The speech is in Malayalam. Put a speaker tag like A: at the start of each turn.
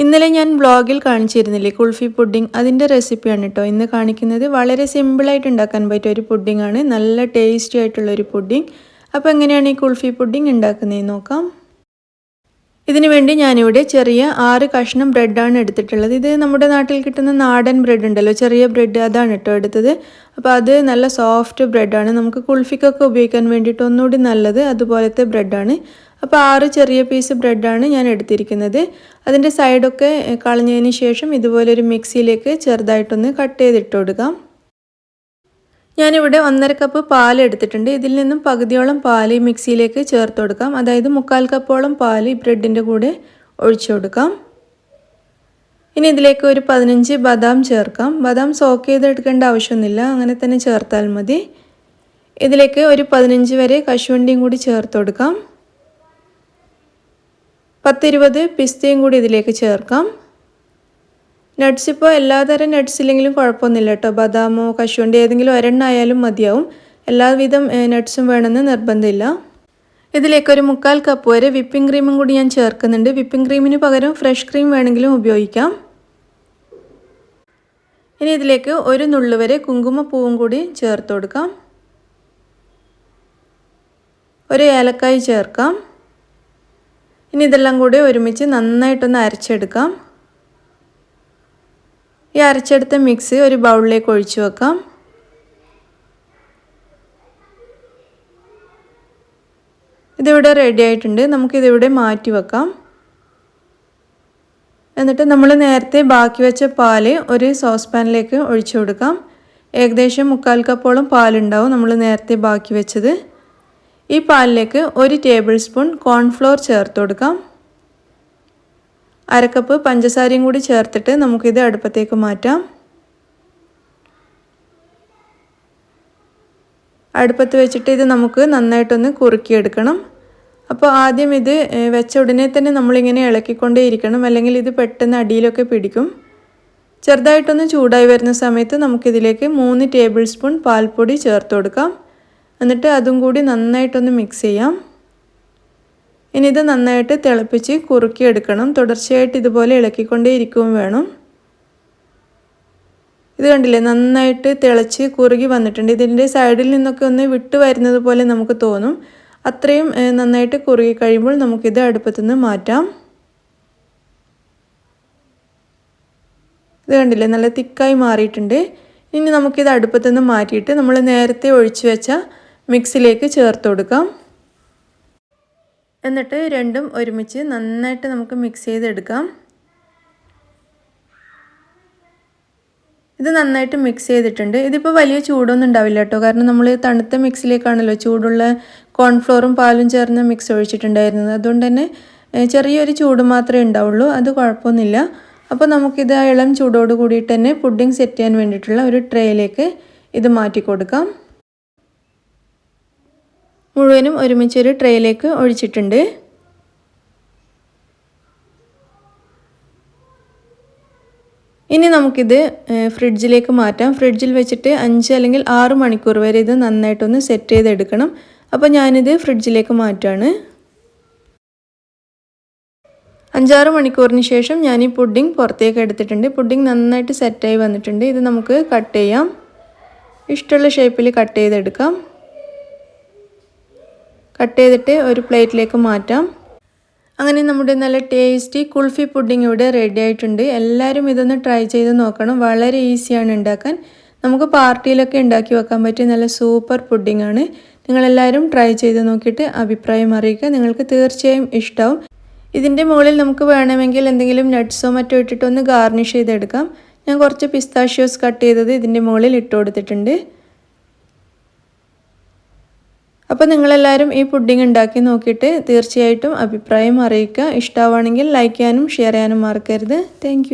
A: ഇന്നലെ ഞാൻ വ്ളോഗിൽ കാണിച്ചിരുന്നില്ലേ കുൾഫി പുഡിംഗ്, അതിൻ്റെ റെസിപ്പിയാണ് കേട്ടോ ഇന്ന് കാണിക്കുന്നത്. വളരെ സിമ്പിളായിട്ട് ഉണ്ടാക്കാൻ പറ്റിയ ഒരു പുഡിംഗാണ്, നല്ല ടേസ്റ്റി ആയിട്ടുള്ളൊരു പുഡിംഗ്. അപ്പോൾ എങ്ങനെയാണ് ഈ കുൾഫി പുഡിംഗ് ഉണ്ടാക്കുന്നതെന്ന് നോക്കാം. ഇതിനു വേണ്ടി ഞാനിവിടെ ചെറിയ 6 കഷ്ണം ബ്രെഡാണ് എടുത്തിട്ടുള്ളത്. ഇത് നമ്മുടെ നാട്ടിൽ കിട്ടുന്ന നാടൻ ബ്രെഡ് ഉണ്ടല്ലോ, ചെറിയ ബ്രെഡ്, അതാണ് കേട്ടോ എടുത്തത്. അപ്പോൾ അത് നല്ല സോഫ്റ്റ് ബ്രെഡാണ്, നമുക്ക് കുൾഫിക്കൊക്കെ ഉപയോഗിക്കാൻ വേണ്ടിയിട്ട് ഒന്നുകൂടി നല്ലത് അതുപോലത്തെ ബ്രെഡാണ്. അപ്പോൾ 6 ചെറിയ പീസ് ബ്രെഡാണ് ഞാൻ എടുത്തിരിക്കുന്നത്. അതിൻ്റെ സൈഡൊക്കെ കളഞ്ഞതിന് ശേഷം ഇതുപോലൊരു മിക്സിയിലേക്ക് ചെറുതായിട്ടൊന്ന് കട്ട് ചെയ്തിട്ട് കൊടുക്കാം. ഞാനിവിടെ 1.5 കപ്പ് പാൽ എടുത്തിട്ടുണ്ട്. ഇതിൽ നിന്നും പകുതിയോളം പാൽ ഈ മിക്സിയിലേക്ക് ചേർത്ത് കൊടുക്കാം. അതായത് 1/4 കപ്പോളം പാൽ ഈ ബ്രെഡിൻ്റെ കൂടെ ഒഴിച്ചു കൊടുക്കാം. ഇനി ഇതിലേക്ക് ഒരു 15 ബദാം ചേർക്കാം. ബദാം സോക്ക് ചെയ്തെടുക്കേണ്ട ആവശ്യമൊന്നുമില്ല, അങ്ങനെ തന്നെ ചേർത്താൽ മതി. ഇതിലേക്ക് ഒരു 15 വരെ കശുവണ്ടിയും കൂടി ചേർത്ത് കൊടുക്കാം. 10-20 പിസ്തയും കൂടി ഇതിലേക്ക് ചേർക്കാം. നട്ട്സ് ഇപ്പോൾ എല്ലാതരം നട്ട്സ് ഇല്ലെങ്കിലും കുഴപ്പമൊന്നുമില്ല കേട്ടോ. ബദാമോ കശുവണ്ടി ഏതെങ്കിലും ഒരെണ്ണം ആയാലും മതിയാവും, എല്ലാവിധം നട്ട്സും വേണമെന്ന് നിർബന്ധമില്ല. ഇതിലേക്കൊരു 1/4 കപ്പ് വരെ വിപ്പിംഗ് ക്രീമും കൂടി ഞാൻ ചേർക്കുന്നുണ്ട്. വിപ്പിംഗ് ക്രീമിന് പകരം ഫ്രഷ് ക്രീം വേണമെങ്കിലും ഉപയോഗിക്കാം. ഇനി ഇതിലേക്ക് ഒരു നുള്ളു വരെ കുങ്കുമപ്പൂവും കൂടി ചേർത്ത് കൊടുക്കാം. ഒരു ഏലക്കായ് ചേർക്കാം. ഇനി ഇതെല്ലാം കൂടി ഒരുമിച്ച് നന്നായിട്ടൊന്ന് അരച്ചെടുക്കാം. ഈ അരച്ചെടുത്ത മിക്സ് ഒരു ബൗളിലേക്ക് ഒഴിച്ചു വെക്കാം. ഇതിവിടെ റെഡി ആയിട്ടുണ്ട്, നമുക്കിതിവിടെ മാറ്റി വെക്കാം. എന്നിട്ട് നമ്മൾ നേരത്തെ ബാക്കി വെച്ച പാല് ഒരു സോസ് പാനിലേക്ക് ഒഴിച്ചു കൊടുക്കാം. ഏകദേശം 1/4 കപ്പോളം പാലുണ്ടാവും നമ്മൾ നേരത്തെ ബാക്കി വെച്ചത്. ഈ പാലിലേക്ക് 1 ടേബിൾ സ്പൂൺ കോൺഫ്ലോർ ചേർത്ത് കൊടുക്കാം. 1/2 കപ്പ് പഞ്ചസാരയും കൂടി ചേർത്തിട്ട് നമുക്കിത് അടുപ്പത്തേക്ക് മാറ്റാം. അടുപ്പത്ത് വെച്ചിട്ട് ഇത് നമുക്ക് നന്നായിട്ടൊന്ന് കുറുക്കിയെടുക്കണം. അപ്പോൾ ആദ്യം ഇത് വെച്ച ഉടനെ തന്നെ നമ്മളിങ്ങനെ ഇളക്കിക്കൊണ്ടേ ഇരിക്കണം, അല്ലെങ്കിൽ ഇത് പെട്ടെന്ന് അടിയിലൊക്കെ പിടിക്കും. ചെറുതായിട്ടൊന്ന് ചൂടായി വരുന്ന സമയത്ത് നമുക്കിതിലേക്ക് 3 ടേബിൾ സ്പൂൺ പാൽപ്പൊടി ചേർത്ത് കൊടുക്കാം. എന്നിട്ട് അതും കൂടി നന്നായിട്ടൊന്ന് മിക്സ് ചെയ്യാം. ഇനി ഇത് നന്നായിട്ട് തിളപ്പിച്ച് കുറുക്കിയെടുക്കണം. തുടർച്ചയായിട്ട് ഇതുപോലെ ഇളക്കിക്കൊണ്ടേ ഇരിക്കുകയും വേണം. ഇത് കണ്ടില്ലേ, നന്നായിട്ട് തിളച്ച് കുറുകി വന്നിട്ടുണ്ട്. ഇതിൻ്റെ സൈഡിൽ നിന്നൊക്കെ ഒന്ന് വിട്ട് വരുന്നത് പോലെ നമുക്ക് തോന്നും. അത്രയും നന്നായിട്ട് കുറുകി കഴിയുമ്പോൾ നമുക്കിത് അടുപ്പത്തു നിന്ന് മാറ്റാം. ഇത് കണ്ടില്ലേ, നല്ല തിക്കായി മാറിയിട്ടുണ്ട്. ഇനി നമുക്കിത് അടുപ്പത്തു നിന്ന് മാറ്റിയിട്ട് നമ്മൾ നേരത്തെ ഒഴിച്ചു വെച്ച മിക്സിലേക്ക് ചേർത്ത് കൊടുക്കാം. എന്നിട്ട് രണ്ടും ഒരുമിച്ച് നന്നായിട്ട് നമുക്ക് മിക്സ് ചെയ്തെടുക്കാം. ഇത് നന്നായിട്ട് മിക്സ് ചെയ്തിട്ടുണ്ട്. ഇതിപ്പോൾ വലിയ ചൂടൊന്നും ഉണ്ടാവില്ല കേട്ടോ, കാരണം നമ്മൾ തണുത്ത മിക്സിലേക്കാണല്ലോ ചൂടുള്ള കോൺഫ്ലോറും പാലും ചേർന്ന മിക്സ് ഒഴിച്ചിട്ടുണ്ടായിരുന്നത്. അതുകൊണ്ട് തന്നെ ചെറിയൊരു ചൂട് മാത്രമേ ഉണ്ടാവുള്ളൂ, അത് കുഴപ്പമൊന്നുമില്ല. അപ്പോൾ നമുക്കിത് ഇളം ചൂടോട് കൂടിയിട്ട് തന്നെ പുഡിംഗ് സെറ്റ് ചെയ്യാൻ വേണ്ടിയിട്ടുള്ള ഒരു ട്രേയിലേക്ക് ഇത് മാറ്റി കൊടുക്കാം. മുഴുവനും ഒരുമിച്ചൊരു ട്രേയിലേക്ക് ഒഴിച്ചിട്ടുണ്ട്. ഇനി നമുക്കിത് ഫ്രിഡ്ജിലേക്ക് മാറ്റാം. ഫ്രിഡ്ജിൽ വെച്ചിട്ട് 5 അല്ലെങ്കിൽ 6 മണിക്കൂർ വരെ ഇത് നന്നായിട്ടൊന്ന് സെറ്റ് ചെയ്തെടുക്കണം. അപ്പോൾ ഞാനിത് ഫ്രിഡ്ജിലേക്ക് മാറ്റാണ്. 5-6 മണിക്കൂറിന് ശേഷം ഞാൻ ഈ പുഡിംഗ് പുറത്തേക്ക് എടുത്തിട്ടുണ്ട്. പുഡിംഗ് നന്നായിട്ട് സെറ്റായി വന്നിട്ടുണ്ട്. ഇത് നമുക്ക് കട്ട് ചെയ്യാം. ഇഷ്ടമുള്ള ഷേപ്പിൽ കട്ട് ചെയ്തെടുക്കാം. കട്ട് ചെയ്തിട്ട് ഒരു പ്ലേറ്റിലേക്ക് മാറ്റാം. അങ്ങനെ നമ്മുടെ നല്ല ടേസ്റ്റി കുൾഫി പുഡിംഗ് ഇവിടെ റെഡി ആയിട്ടുണ്ട്. എല്ലാവരും ഇതൊന്ന് ട്രൈ ചെയ്ത് നോക്കണം, വളരെ ഈസിയാണ് ഉണ്ടാക്കാൻ. നമുക്ക് പാർട്ടിയിലൊക്കെ ഉണ്ടാക്കി വെക്കാൻ പറ്റിയ നല്ല സൂപ്പർ പുഡിംഗ് ആണ്. നിങ്ങളെല്ലാവരും ട്രൈ ചെയ്ത് നോക്കിയിട്ട് അഭിപ്രായം അറിയിക്കുക, നിങ്ങൾക്ക് തീർച്ചയായും ഇഷ്ടമാവും. ഇതിൻ്റെ മുകളിൽ നമുക്ക് വേണമെങ്കിൽ എന്തെങ്കിലും നട്ട്സോ മറ്റോ ഇട്ടിട്ടൊന്ന് ഗാർണിഷ് ചെയ്തെടുക്കാം. ഞാൻ കുറച്ച് പിസ്താഷ്യോസ് കട്ട് ചെയ്തത് ഇതിൻ്റെ മുകളിൽ ഇട്ട് കൊടുത്തിട്ടുണ്ട്. അപ്പോൾ നിങ്ങളെല്ലാവരും ഈ പുഡിംഗ് ഉണ്ടാക്കി നോക്കിയിട്ട് തീർച്ചയായിട്ടും അഭിപ്രായം അറിയിക്കുക. ഇഷ്ടമാവുകയാണെങ്കിൽ ലൈക്ക് ചെയ്യാനും ഷെയർ ചെയ്യാനും മറക്കരുത്. താങ്ക്